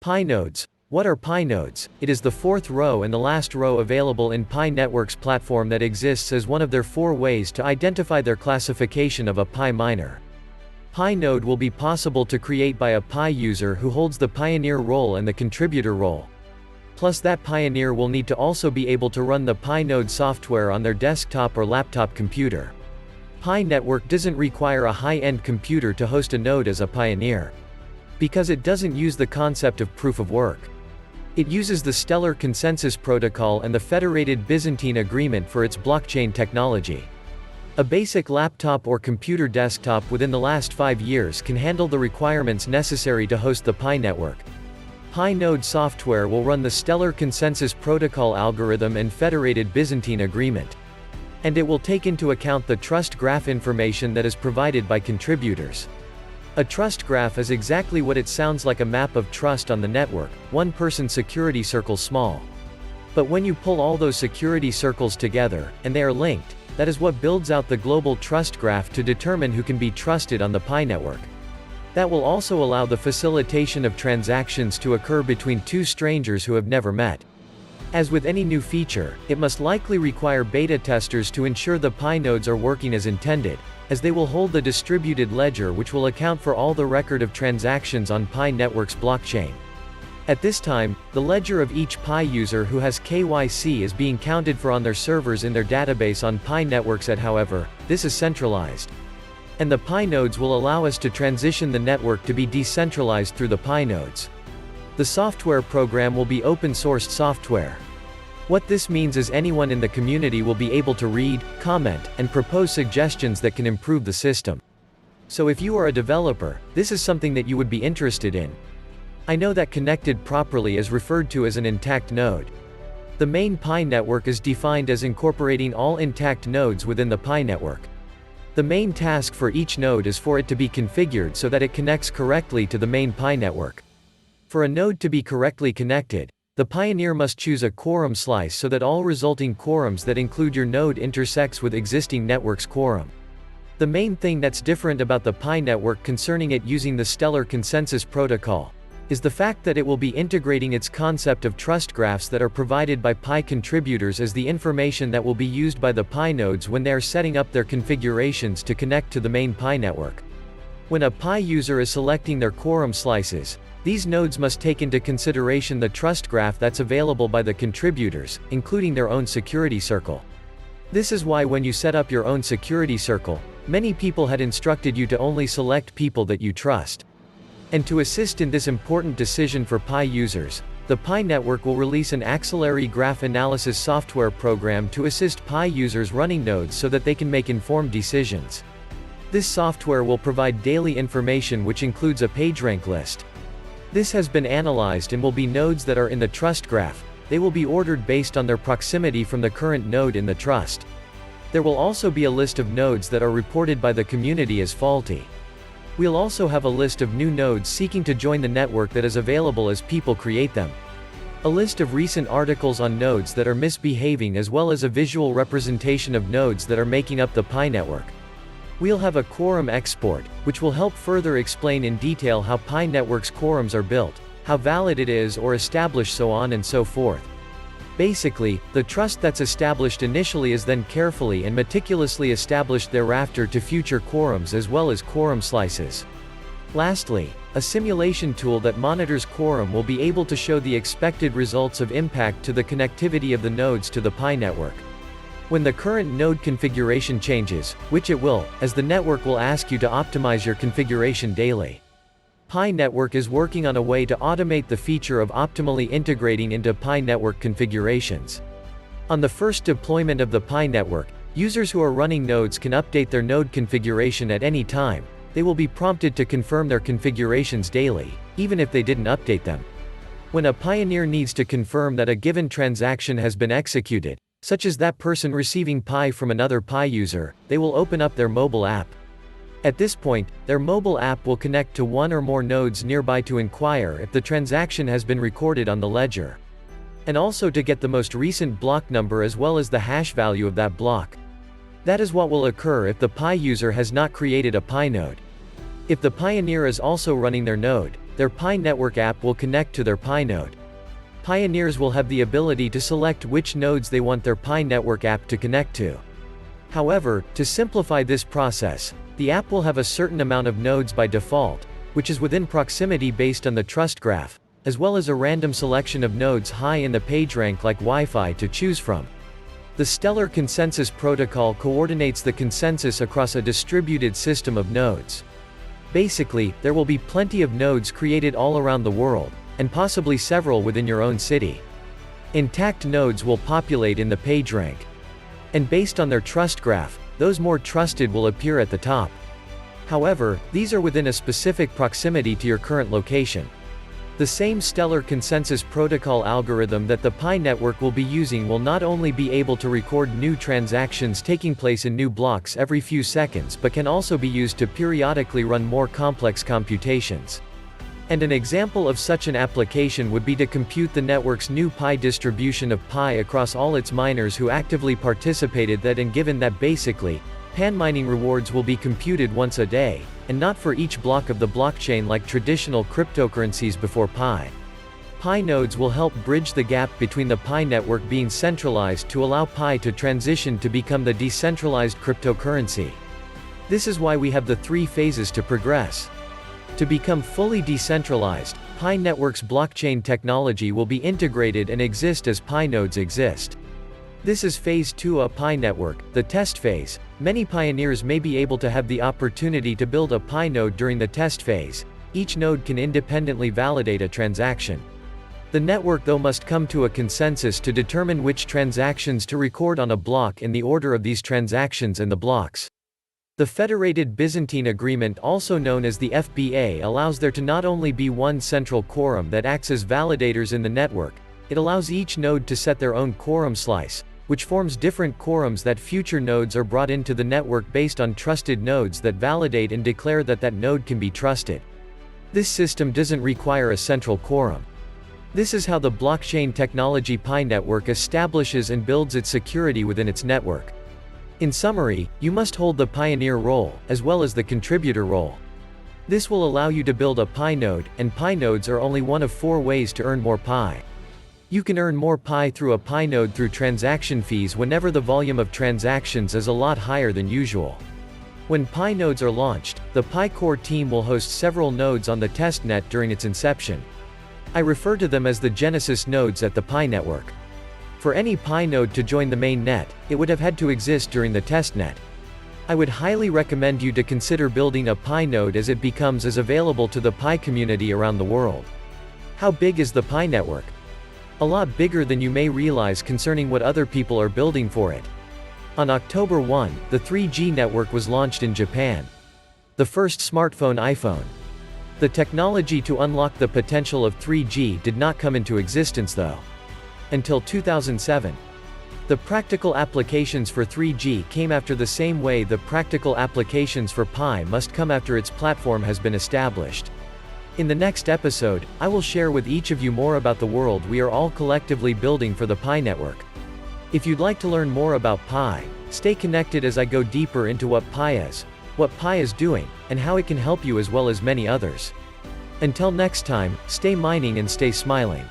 Pi nodes. What are Pi nodes? It is the fourth row and the last row available in Pi Network's platform that exists as one of their 4 ways to identify their classification of a Pi miner. Pi node will be possible to create by a Pi user who holds the pioneer role and the contributor role. Plus that pioneer will need to also be able to run the Pi node software on their desktop or laptop computer. Pi Network doesn't require a high-end computer to host a node as a pioneer, because it doesn't use the concept of proof of work. It uses the Stellar Consensus Protocol and the Federated Byzantine Agreement for its blockchain technology. A basic laptop or computer desktop within the last 5 years can handle the requirements necessary to host the Pi network. Pi node software will run the Stellar Consensus Protocol algorithm and Federated Byzantine Agreement. And it will take into account the trust graph information that is provided by contributors. A trust graph is exactly what it sounds like, a map of trust on the network, one person security circle small. But when you pull all those security circles together, and they are linked, that is what builds out the global trust graph to determine who can be trusted on the Pi network. That will also allow the facilitation of transactions to occur between 2 strangers who have never met. As with any new feature, it must likely require beta testers to ensure the Pi nodes are working as intended, as they will hold the distributed ledger which will account for all the record of transactions on Pi Network's blockchain. At this time, the ledger of each Pi user who has KYC is being counted for on their servers in their database on Pi Network's. However, this is centralized. And the Pi nodes will allow us to transition the network to be decentralized through the Pi nodes. The software program will be open-sourced software. What this means is anyone in the community will be able to read, comment, and propose suggestions that can improve the system. So if you are a developer, this is something that you would be interested in. I know that connected properly is referred to as an intact node. The main Pi network is defined as incorporating all intact nodes within the Pi network. The main task for each node is for it to be configured so that it connects correctly to the main Pi network. For a node to be correctly connected, the pioneer must choose a quorum slice so that all resulting quorums that include your node intersects with existing network's quorum. The main thing that's different about the Pi network concerning it using the Stellar Consensus Protocol is the fact that it will be integrating its concept of trust graphs that are provided by Pi contributors as the information that will be used by the Pi nodes when they are setting up their configurations to connect to the main Pi network. When a Pi user is selecting their quorum slices, these nodes must take into consideration the trust graph that's available by the contributors, including their own security circle. This is why when you set up your own security circle, many people had instructed you to only select people that you trust. And to assist in this important decision for Pi users, the Pi network will release an axillary graph analysis software program to assist Pi users running nodes so that they can make informed decisions. This software will provide daily information which includes a PageRank list. This has been analyzed and will be nodes that are in the trust graph. They will be ordered based on their proximity from the current node in the trust. There will also be a list of nodes that are reported by the community as faulty. We'll also have a list of new nodes seeking to join the network that is available as people create them. A list of recent articles on nodes that are misbehaving, as well as a visual representation of nodes that are making up the Pi network. We'll have a quorum export, which will help further explain in detail how Pi Network's quorums are built, how valid it is or established, so on and so forth. Basically, the trust that's established initially is then carefully and meticulously established thereafter to future quorums as well as quorum slices. Lastly, a simulation tool that monitors quorum will be able to show the expected results of impact to the connectivity of the nodes to the Pi network. When the current node configuration changes, which it will, as the network will ask you to optimize your configuration daily. Pi network is working on a way to automate the feature of optimally integrating into Pi network configurations. On the first deployment of the Pi network, users who are running nodes can update their node configuration at any time. They will be prompted to confirm their configurations daily, even if they didn't update them. When a pioneer needs to confirm that a given transaction has been executed, such as that person receiving Pi from another Pi user, they will open up their mobile app. At this point, their mobile app will connect to one or more nodes nearby to inquire if the transaction has been recorded on the ledger. And also to get the most recent block number as well as the hash value of that block. That is what will occur if the Pi user has not created a Pi node. If the pioneer is also running their node, their Pi network app will connect to their Pi node. Pioneers will have the ability to select which nodes they want their Pi network app to connect to. However, to simplify this process, the app will have a certain amount of nodes by default, which is within proximity based on the trust graph, as well as a random selection of nodes high in the PageRank like Wi-Fi to choose from. The Stellar Consensus Protocol coordinates the consensus across a distributed system of nodes. Basically, there will be plenty of nodes created all around the world, and possibly several within your own city. Intact nodes will populate in the PageRank. And based on their trust graph, those more trusted will appear at the top. However, these are within a specific proximity to your current location. The same Stellar Consensus Protocol algorithm that the Pi network will be using will not only be able to record new transactions taking place in new blocks every few seconds but can also be used to periodically run more complex computations. And an example of such an application would be to compute the network's new Pi distribution of Pi across all its miners who actively participated and given that basically, Pan mining rewards will be computed once a day, and not for each block of the blockchain like traditional cryptocurrencies before Pi. Pi nodes will help bridge the gap between the Pi network being centralized to allow Pi to transition to become the decentralized cryptocurrency. This is why we have the 3 phases to progress. To become fully decentralized, Pi network's blockchain technology will be integrated and exist as Pi nodes exist. This is phase 2 of Pi network, the test phase. Many pioneers may be able to have the opportunity to build a Pi node during the test phase. Each node can independently validate a transaction. The network though must come to a consensus to determine which transactions to record on a block in the order of these transactions and the blocks. The Federated Byzantine Agreement, also known as the FBA, allows there to not only be one central quorum that acts as validators in the network, it allows each node to set their own quorum slice, which forms different quorums that future nodes are brought into the network based on trusted nodes that validate and declare that that node can be trusted. This system doesn't require a central quorum. This is how the blockchain technology Pi network establishes and builds its security within its network. In summary, you must hold the pioneer role, as well as the contributor role. This will allow you to build a Pi node, and Pi nodes are only one of 4 ways to earn more Pi. You can earn more Pi through a Pi node through transaction fees whenever the volume of transactions is a lot higher than usual. When Pi nodes are launched, the Pi core team will host several nodes on the testnet during its inception. I refer to them as the Genesis nodes at the Pi network. For any Pi node to join the main net, it would have had to exist during the testnet. I would highly recommend you to consider building a Pi node as it becomes available to the Pi community around the world. How big is the Pi network? A lot bigger than you may realize concerning what other people are building for it. On October 1, the 3G network was launched in Japan. The first smartphone iPhone. The technology to unlock the potential of 3G did not come into existence though. Until 2007. The practical applications for 3G came after the same way the practical applications for Pi must come after its platform has been established. In the next episode, I will share with each of you more about the world we are all collectively building for the Pi network. If you'd like to learn more about Pi, stay connected as I go deeper into what Pi is doing, and how it can help you as well as many others. Until next time, stay mining and stay smiling.